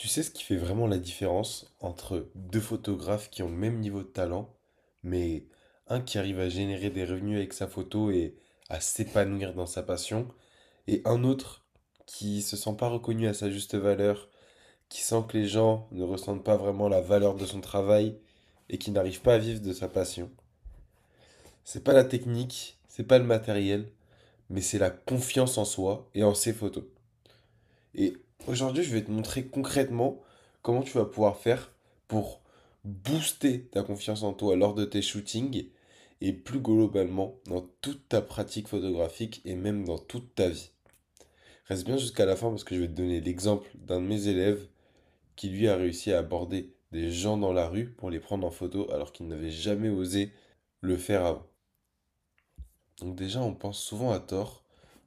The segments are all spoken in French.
Tu sais ce qui fait vraiment la différence entre deux photographes qui ont le même niveau de talent, mais un qui arrive à générer des revenus avec sa photo et à s'épanouir dans sa passion, et un autre qui se sent pas reconnu à sa juste valeur, qui sent que les gens ne ressentent pas vraiment la valeur de son travail et qui n'arrive pas à vivre de sa passion. C'est pas la technique, c'est pas le matériel, mais c'est la confiance en soi et en ses photos. Et aujourd'hui, je vais te montrer concrètement comment tu vas pouvoir faire pour booster ta confiance en toi lors de tes shootings et plus globalement dans toute ta pratique photographique et même dans toute ta vie. Reste bien jusqu'à la fin parce que je vais te donner l'exemple d'un de mes élèves qui lui a réussi à aborder des gens dans la rue pour les prendre en photo alors qu'il n'avait jamais osé le faire avant. Donc déjà, on pense souvent à tort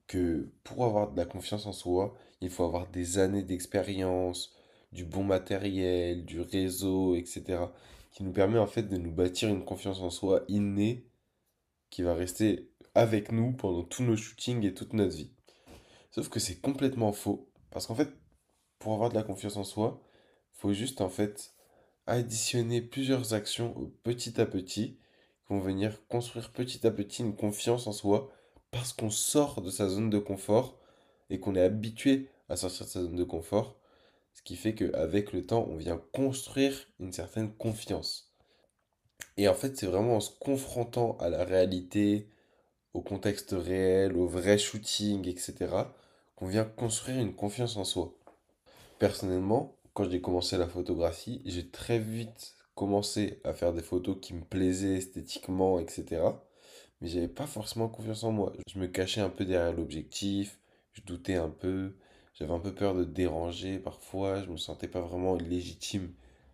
que pour avoir de la confiance en soi, il faut avoir des années d'expérience, du bon matériel, du réseau, etc. Qui nous permet en fait de nous bâtir une confiance en soi innée qui va rester avec nous pendant tous nos shootings et toute notre vie. Sauf que c'est complètement faux, parce qu'en fait, pour avoir de la confiance en soi, faut juste en fait additionner plusieurs actions petit à petit, qui vont venir construire petit à petit une confiance en soi, parce qu'on sort de sa zone de confort et qu'on est habitué à sortir de sa zone de confort, ce qui fait qu'avec le temps, on vient construire une certaine confiance. Et en fait, c'est vraiment en se confrontant à la réalité, au contexte réel, au vrai shooting, etc., qu'on vient construire une confiance en soi. Personnellement, quand j'ai commencé la photographie, j'ai très vite commencé à faire des photos qui me plaisaient esthétiquement, etc. Mais j'avais pas forcément confiance en moi. Je me cachais un peu derrière l'objectif, je doutais un peu, j'avais un peu peur de déranger parfois, je me sentais pas vraiment légitime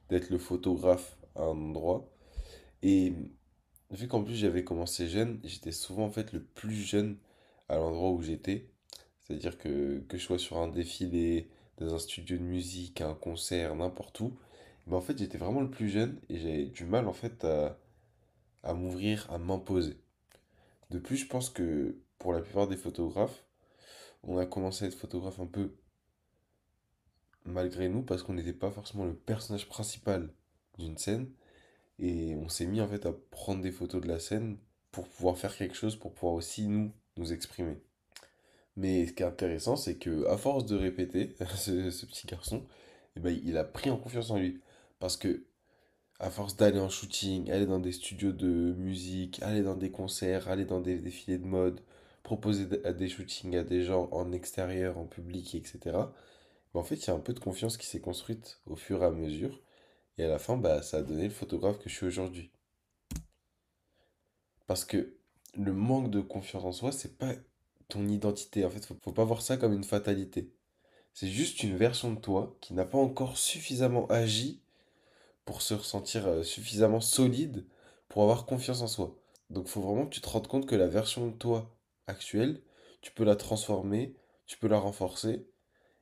d'être le photographe à un endroit. Et vu qu'en plus j'avais commencé jeune, j'étais souvent en fait le plus jeune à l'endroit où j'étais. C'est-à-dire que je sois sur un défilé, dans un studio de musique, à un concert, n'importe où. Mais en fait, j'étais vraiment le plus jeune et j'avais du mal en fait à m'ouvrir, à m'imposer. De plus, je pense que pour la plupart des photographes, on a commencé à être photographe un peu malgré nous parce qu'on n'était pas forcément le personnage principal d'une scène et on s'est mis en fait à prendre des photos de la scène pour pouvoir faire quelque chose, pour pouvoir aussi nous exprimer. Mais ce qui est intéressant, c'est que à force de répéter, ce petit garçon, eh ben, il a pris en confiance en lui. Parce que à force d'aller en shooting, aller dans des studios de musique, aller dans des concerts, aller dans des défilés de mode, proposer des shootings à des gens en extérieur, en public, etc. Ben, en fait, il y a un peu de confiance qui s'est construite au fur et à mesure. Et à la fin, bah, ça a donné le photographe que je suis aujourd'hui. Parce que le manque de confiance en soi, c'est pas ton identité. En fait, faut pas voir ça comme une fatalité. C'est juste une version de toi qui n'a pas encore suffisamment agi pour se ressentir suffisamment solide pour avoir confiance en soi. Donc il faut vraiment que tu te rendes compte que la version de toi actuelle, tu peux la transformer, tu peux la renforcer,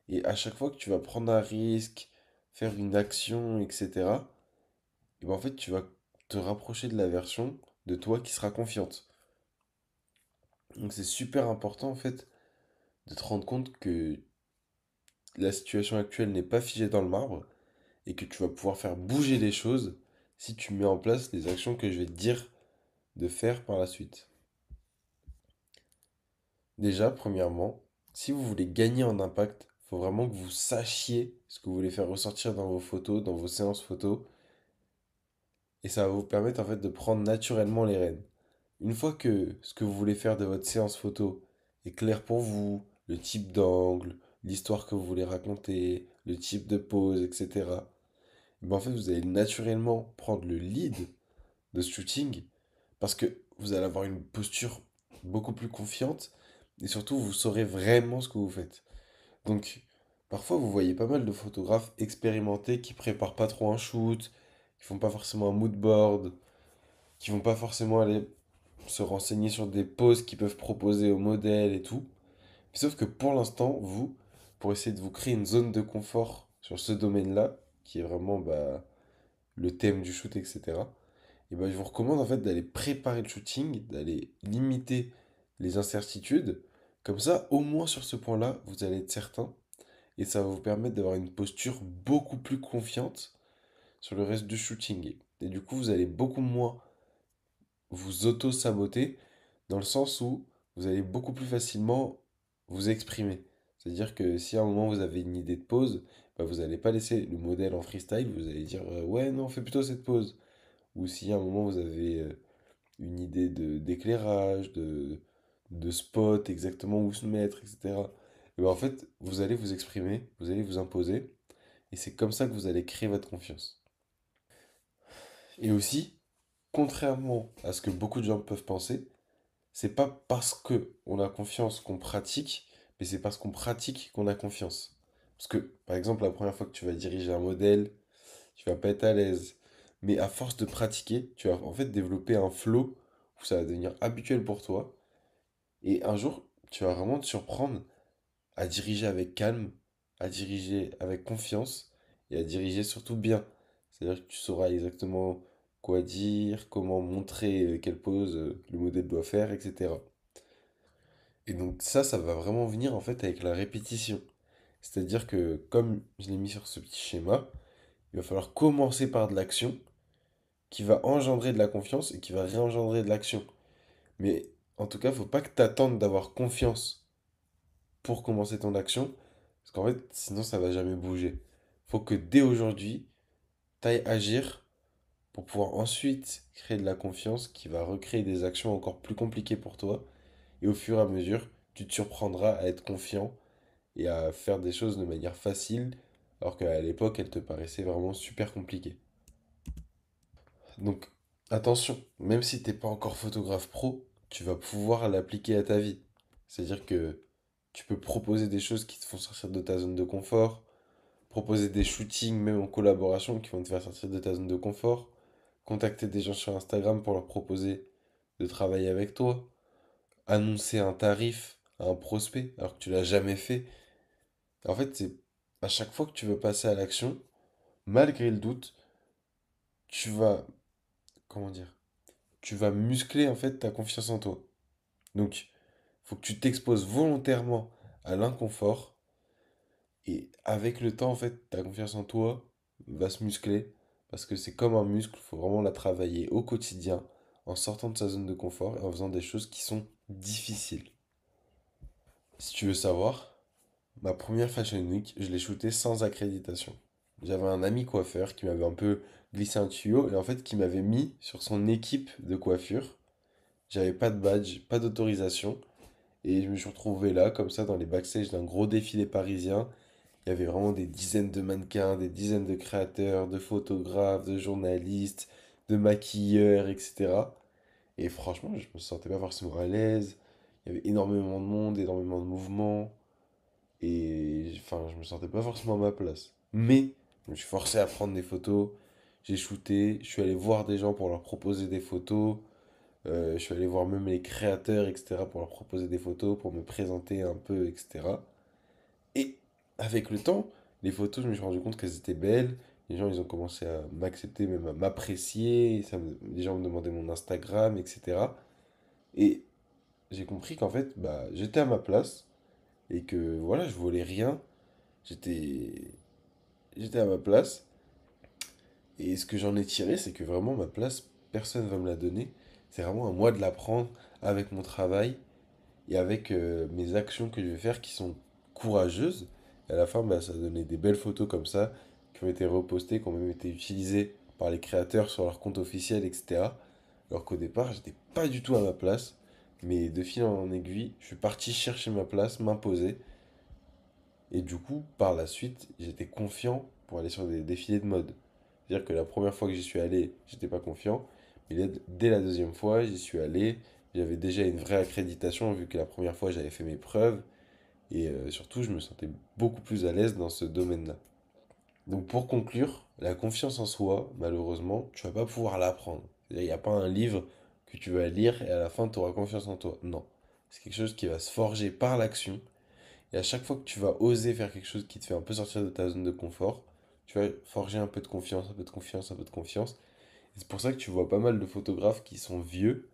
et à chaque fois que tu vas prendre un risque, faire une action, etc., et ben en fait tu vas te rapprocher de la version de toi qui sera confiante. Donc c'est super important en fait de te rendre compte que la situation actuelle n'est pas figée dans le marbre et que tu vas pouvoir faire bouger les choses si tu mets en place les actions que je vais te dire de faire par la suite. Déjà, premièrement, si vous voulez gagner en impact, il faut vraiment que vous sachiez ce que vous voulez faire ressortir dans vos photos, dans vos séances photos, et ça va vous permettre en fait de prendre naturellement les rênes. Une fois que ce que vous voulez faire de votre séance photo est clair pour vous, le type d'angle, l'histoire que vous voulez raconter, le type de pose, etc., ben en fait, vous allez naturellement prendre le lead de ce shooting parce que vous allez avoir une posture beaucoup plus confiante et surtout vous saurez vraiment ce que vous faites. Donc parfois vous voyez pas mal de photographes expérimentés qui préparent pas trop un shoot, qui font pas forcément un mood board, qui vont pas forcément aller se renseigner sur des poses qu'ils peuvent proposer au modèle et tout. Sauf que pour l'instant, vous, pour essayer de vous créer une zone de confort sur ce domaine-là, qui est vraiment bah, le thème du shoot, etc., et ben, je vous recommande en fait d'aller préparer le shooting, d'aller limiter les incertitudes. Comme ça, au moins sur ce point-là, vous allez être certain. et ça va vous permettre d'avoir une posture beaucoup plus confiante sur le reste du shooting. Et du coup, vous allez beaucoup moins vous auto-saboter dans le sens où vous allez beaucoup plus facilement vous exprimer. C'est-à-dire que si à un moment vous avez une idée de pause, bah, vous n'allez pas laisser le modèle en freestyle, vous allez dire ouais non, fais plutôt cette pause. Ou si à un moment vous avez une idée d'éclairage, de spot, exactement où se mettre, etc. Et ben en fait, vous allez vous exprimer, vous allez vous imposer, et c'est comme ça que vous allez créer votre confiance. Et aussi, contrairement à ce que beaucoup de gens peuvent penser, c'est pas parce que on a confiance qu'on pratique, mais c'est parce qu'on pratique qu'on a confiance. Parce que, par exemple, la première fois que tu vas diriger un modèle, tu vas pas être à l'aise. Mais à force de pratiquer, tu vas en fait développer un flow où ça va devenir habituel pour toi. Et un jour, tu vas vraiment te surprendre à diriger avec calme, à diriger avec confiance et à diriger surtout bien. C'est-à-dire que tu sauras exactement quoi dire, comment montrer quelle pose le modèle doit faire, etc. Et donc ça va vraiment venir en fait avec la répétition. C'est-à-dire que comme je l'ai mis sur ce petit schéma, il va falloir commencer par de l'action qui va engendrer de la confiance et qui va réengendrer de l'action. Mais en tout cas, il ne faut pas que tu attendes d'avoir confiance pour commencer ton action, parce qu'en fait, sinon ça va jamais bouger. Faut que dès aujourd'hui, tu ailles agir pour pouvoir ensuite créer de la confiance qui va recréer des actions encore plus compliquées pour toi. Et au fur et à mesure, tu te surprendras à être confiant et à faire des choses de manière facile, alors qu'à l'époque, elles te paraissaient vraiment super compliquées. Donc, attention, même si t'es pas encore photographe pro, tu vas pouvoir l'appliquer à ta vie. C'est-à-dire que tu peux proposer des choses qui te font sortir de ta zone de confort, proposer des shootings même en collaboration qui vont te faire sortir de ta zone de confort, contacter des gens sur Instagram pour leur proposer de travailler avec toi, annoncer un tarif à un prospect alors que tu l'as jamais fait. En fait, c'est à chaque fois que tu veux passer à l'action, malgré le doute, tu vas, comment dire, tu vas muscler en fait ta confiance en toi. Donc, faut que tu t'exposes volontairement à l'inconfort et avec le temps, en fait, ta confiance en toi va se muscler parce que c'est comme un muscle, il faut vraiment la travailler au quotidien en sortant de sa zone de confort et en faisant des choses qui sont difficiles. Si tu veux savoir, ma première Fashion Week, je l'ai shootée sans accréditation. J'avais un ami coiffeur qui m'avait un peu glissé un tuyau et en fait qui m'avait mis sur son équipe de coiffure. J'avais pas de badge, pas d'autorisation. Et je me suis retrouvé là, comme ça, dans les backstage d'un gros défilé parisien. Il y avait vraiment des dizaines de mannequins, des dizaines de créateurs, de photographes, de journalistes, de maquilleurs, etc. Et franchement, je me sentais pas forcément à l'aise. Il y avait énormément de monde, énormément de mouvements. Et enfin, je me sentais pas forcément à ma place. Mais je me suis forcé à prendre des photos. J'ai shooté. Je suis allé voir des gens pour leur proposer des photos. Je suis allé voir même les créateurs, etc., pour leur proposer des photos, pour me présenter un peu, etc. Et avec le temps, les photos, je me suis rendu compte qu'elles étaient belles. Les gens, ils ont commencé à m'accepter, même à m'apprécier. Les gens me demandaient mon Instagram, etc. Et j'ai compris qu'en fait, bah, j'étais à ma place et que voilà, je volais rien. J'étais, j'étais à ma place. Et ce que j'en ai tiré, c'est que vraiment ma place, personne ne va me la donner. C'est vraiment à moi de la prendre avec mon travail et avec mes actions que je vais faire qui sont courageuses. Et à la fin, bah, ça a donné des belles photos comme ça qui ont été repostées, qui ont même été utilisées par les créateurs sur leur compte officiel, etc. Alors qu'au départ, j'étais pas du tout à ma place. Mais de fil en aiguille, je suis parti chercher ma place, m'imposer. Et du coup, par la suite, j'étais confiant pour aller sur des défilés de mode. C'est-à-dire que la première fois que j'y suis allé, j'étais pas confiant. Mais dès la deuxième fois, j'y suis allé. J'avais déjà une vraie accréditation vu que la première fois, j'avais fait mes preuves. Et surtout, je me sentais beaucoup plus à l'aise dans ce domaine-là. Donc pour conclure, la confiance en soi, malheureusement, tu vas pas pouvoir l'apprendre. C'est-à-dire, il n'y a pas un livre que tu vas lire et à la fin, tu auras confiance en toi. Non. C'est quelque chose qui va se forger par l'action. Et à chaque fois que tu vas oser faire quelque chose qui te fait un peu sortir de ta zone de confort, tu vas forger un peu de confiance, un peu de confiance, un peu de confiance. Et c'est pour ça que tu vois pas mal de photographes qui sont vieux,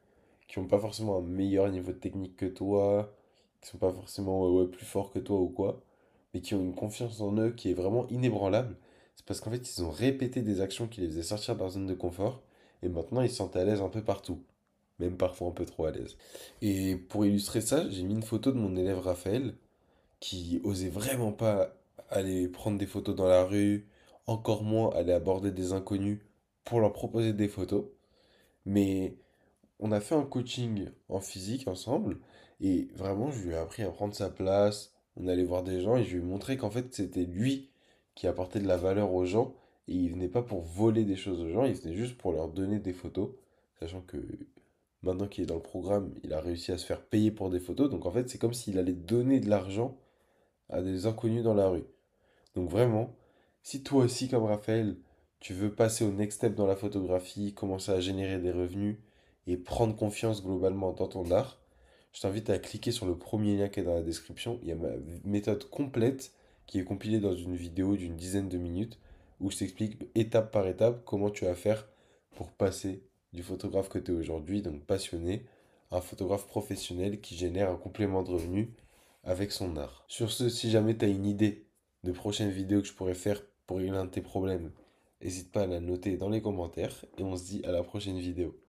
qui n'ont pas forcément un meilleur niveau de technique que toi, qui sont pas forcément ouais, plus forts que toi ou quoi. mais qui ont une confiance en eux qui est vraiment inébranlable, c'est parce qu'en fait, ils ont répété des actions qui les faisaient sortir de leur zone de confort, et maintenant ils se sentent à l'aise un peu partout, même parfois un peu trop à l'aise. Et pour illustrer ça, j'ai mis une photo de mon élève Raphaël, qui osait vraiment pas aller prendre des photos dans la rue, encore moins aller aborder des inconnus pour leur proposer des photos. Mais on a fait un coaching en physique ensemble et vraiment je lui ai appris à prendre sa place. On allait voir des gens et je lui ai montré qu'en fait c'était lui qui apportait de la valeur aux gens et il venait pas pour voler des choses aux gens, il venait juste pour leur donner des photos, sachant que maintenant qu'il est dans le programme, il a réussi à se faire payer pour des photos. Donc en fait c'est comme s'il allait donner de l'argent à des inconnus dans la rue. Donc vraiment, si toi aussi, comme Raphaël, tu veux passer au next step dans la photographie, commencer à générer des revenus et prendre confiance globalement dans ton art, je t'invite à cliquer sur le premier lien qui est dans la description. Il y a ma méthode complète qui est compilée dans une vidéo d'une dizaine de minutes où je t'explique étape par étape comment tu vas faire pour passer du photographe que tu es aujourd'hui, donc passionné, à un photographe professionnel qui génère un complément de revenus avec son art. Sur ce, si jamais tu as une idée de prochaines vidéos que je pourrais faire pour régler un de tes problèmes, n'hésite pas à la noter dans les commentaires et on se dit à la prochaine vidéo.